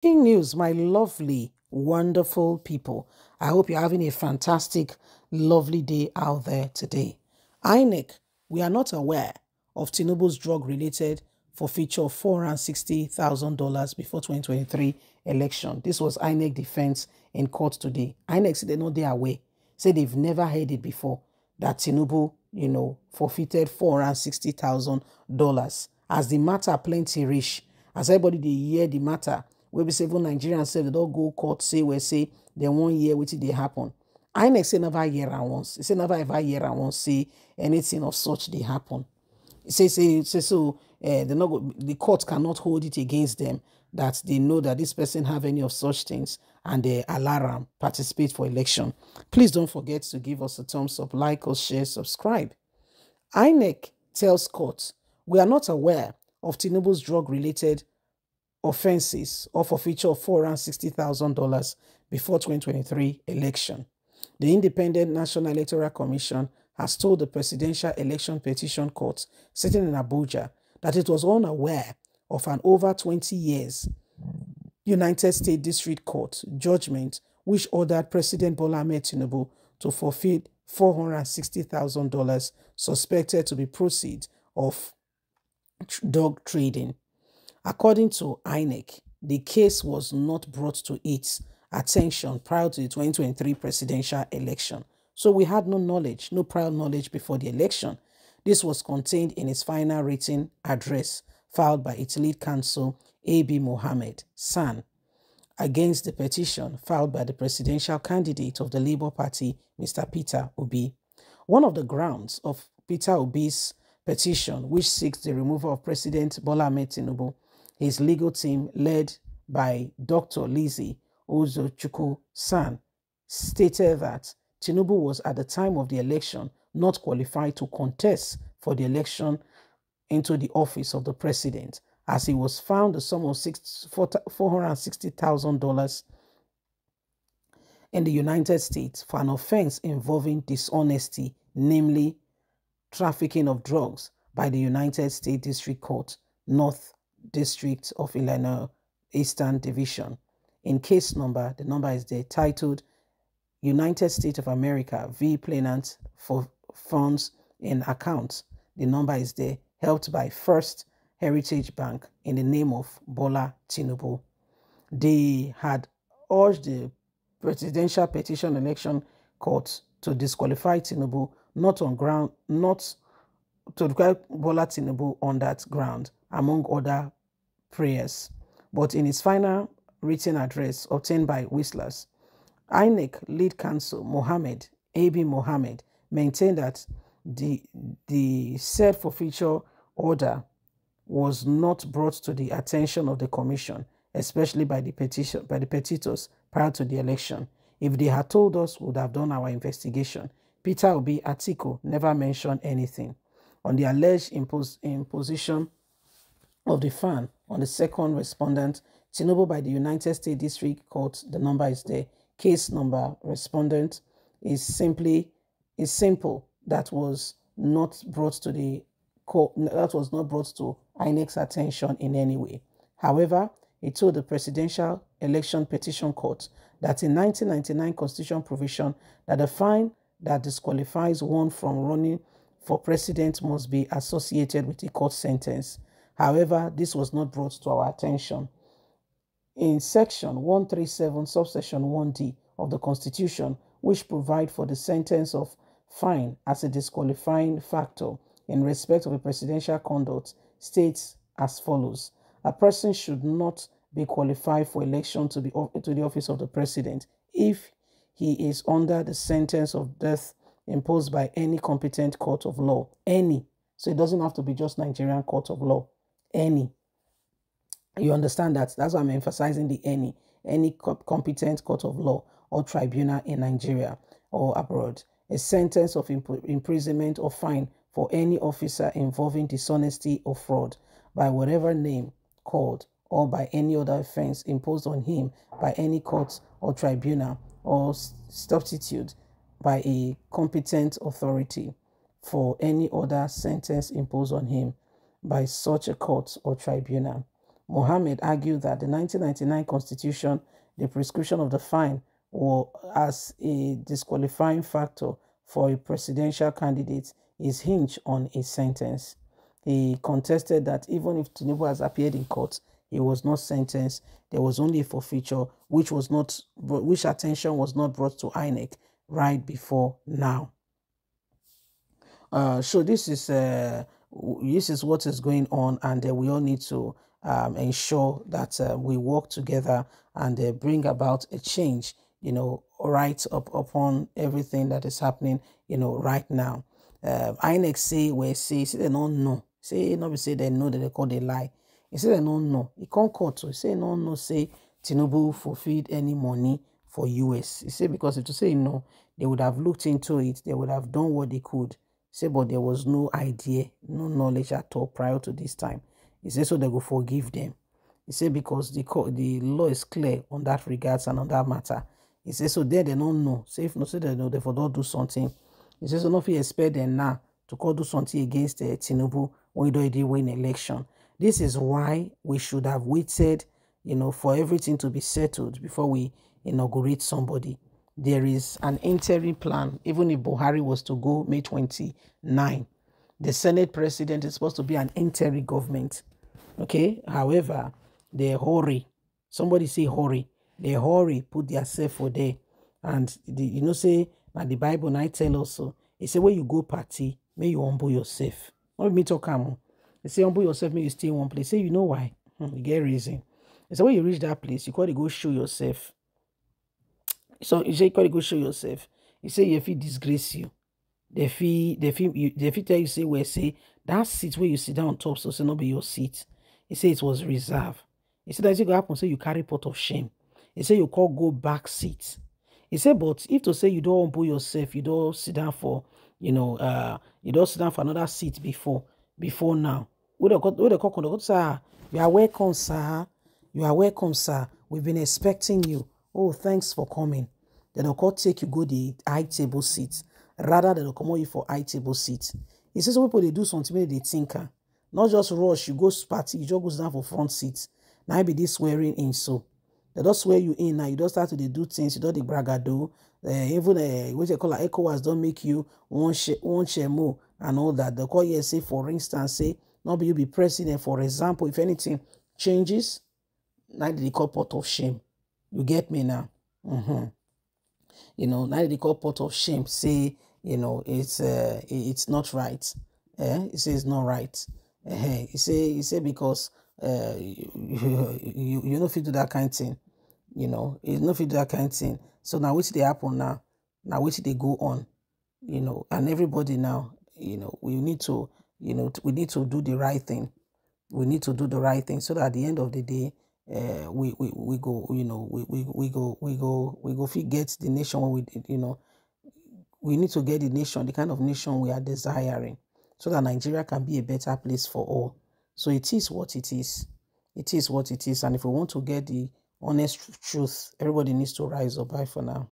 Breaking news, my lovely, wonderful people. I hope you're having a fantastic, lovely day out there today. INEC, we are not aware of Tinubu's drug-related forfeiture of $460,000 before 2023 election. This was INEC defense in court today. INEC said they know they are aware. Say they've never heard it before that Tinubu, forfeited $460,000. As the matter plenty rich, as everybody they hear the matter, we be say even Nigerians say they don't go court say they 1 year wetin dey happen. INEC say never hear am once. Say never ever hear am once say anything of such they happen. Say so the court cannot hold it against them that they know that this person have any of such things and they allow them participate for election. Please don't forget to give us a thumbs up, like us, share, subscribe. INEC tells court, we are not aware of Tinubu's drug-related offenses or forfeiture of $460,000 before 2023 election. The Independent National Electoral Commission has told the Presidential Election Petition Court sitting in Abuja that it was unaware of an over 20 years United States District Court judgment which ordered President Bola Ahmed Tinubu to forfeit $460,000 suspected to be proceeds of drug trading. According to INEC, the case was not brought to its attention prior to the 2023 presidential election. So we had no knowledge, no prior knowledge before the election. This was contained in its final written address filed by its lead counsel, A.B. Mohammed, SAN, against the petition filed by the presidential candidate of the Labour Party, Mr. Peter Obi. One of the grounds of Peter Obi's petition, which seeks the removal of President Bola Ahmed Tinubu, his legal team, led by Dr. Lizzie Ozochukwu-San, stated that Tinubu was at the time of the election not qualified to contest for the election into the office of the president, as he was found the sum of $460,000 in the United States for an offense involving dishonesty, namely trafficking of drugs, by the United States District Court, North District of Illinois, Eastern Division. In case number, the number is there, titled United States of America v. Plaintiff for funds in account. The number is there, helped by First Heritage Bank in the name of Bola Tinubu. They had urged the Presidential Petition Election Court to disqualify Tinubu, not to require Bola Tinubu on that ground, among other prayers. But in his final written address obtained by Whistlers, INEC lead counsel Mohammed, A.B. Mohammed, maintained that the said forfeiture order was not brought to the attention of the commission, especially by the petitors prior to the election. If they had told us, we would have done our investigation. Peter Obi Atiku never mentioned anything. On the alleged imposition of the fine on the second respondent, Tinubu, by the United States District Court, the number is there. Case number respondent is simple. That was not brought to the court. That was not brought to INEC's attention in any way. However, he told the Presidential Election Petition Court that in 1999 Constitution provision that the fine that disqualifies one from running for president must be associated with a court sentence. However, this was not brought to our attention. In section 137 subsection 1D of the Constitution, which provide for the sentence of fine as a disqualifying factor in respect of a presidential conduct, states as follows: a person should not be qualified for election to the office of the president if he is under the sentence of death imposed by any competent court of law. Any. So it doesn't have to be just Nigerian court of law. Any. You understand that? That's why I'm emphasizing the any. Any competent court of law or tribunal in Nigeria or abroad. A sentence of imprisonment or fine for any officer involving dishonesty or fraud by whatever name called or by any other offense imposed on him by any court or tribunal or substitute by a competent authority for any other sentence imposed on him by such a court or tribunal, Mohammed argued that the 1999 constitution, the prescription of the fine, or as a disqualifying factor for a presidential candidate is hinged on a sentence. He contested that even if Tinubu has appeared in court, he was not sentenced. There was only a forfeiture, which attention was not brought to INEC right before now. So this is what is going on, and we all need to ensure that we work together and bring about a change, right up upon everything that is happening, right now. INEC say they don't know. Say not be say they know that they call they lie. He say they don't know. He can't court to say no no say Tinubu fulfilled any money for US. He say because if to say no, they would have looked into it. They would have done what they could. Say, but there was no idea, no knowledge at all prior to this time. He said, so they will forgive them. He said, because the law is clear on that regards and on that matter. He said, so there they don't know. Say, if no say they know, they for don't do something. He says, so not if you expect them now to call do something against Tinubu when you don't already win election. This is why we should have waited, for everything to be settled before we inaugurate somebody. There is an interim plan, even if Buhari was to go May 29. The Senate president is supposed to be an interim government. Okay? However, they hurry. Somebody say hurry. They hurry, put themselves for there. And, say, now the Bible now tell us so. It say, when you go party, may you humble yourself. Not me talk am. They say, humble yourself, may you stay in one place. Say, you know why? You get reason. They say, when you reach that place, you got to go show yourself. So you say you gotta go show yourself. You say if he disgrace you, they feel tell you say where say that seat where you sit down on top, so say not be your seat. He say it was reserved. He said that it go happen, say you carry pot of shame. He say you call go back seat. He said, but if to say you don't humble yourself, you don't sit down for you don't sit down for another seat before now. Where they call sir, you are welcome, sir. You are welcome, sir. We've been expecting you. Oh, thanks for coming. Then they'll take you go the high table seat rather than they'll come on you for high table seat. He says some people they do something they think, not just rush. You go party, you just go down for front seats. Now be this swearing in so they don't swear you in now. You don't start to do things. You don't the bragado. Even what they call ECOWAS don't make you one share more and all that. The call here say for instance say not be you be president for example if anything changes now they call pot of shame. You get me now? Now they call pot of shame. Say, it's not right. He says it's not right. He say because you know if you do that kind of thing. You know if you do that kind of thing. So now which they happen now? Now which they go on? And everybody now, we need to, we need to do the right thing. We need to do the right thing so that at the end of the day, we go, we go get the nation when we need to get the nation, the kind of nation we are desiring, so that Nigeria can be a better place for all. So it is what it is. It is what it is. And if we want to get the honest truth, everybody needs to rise up. Bye for now.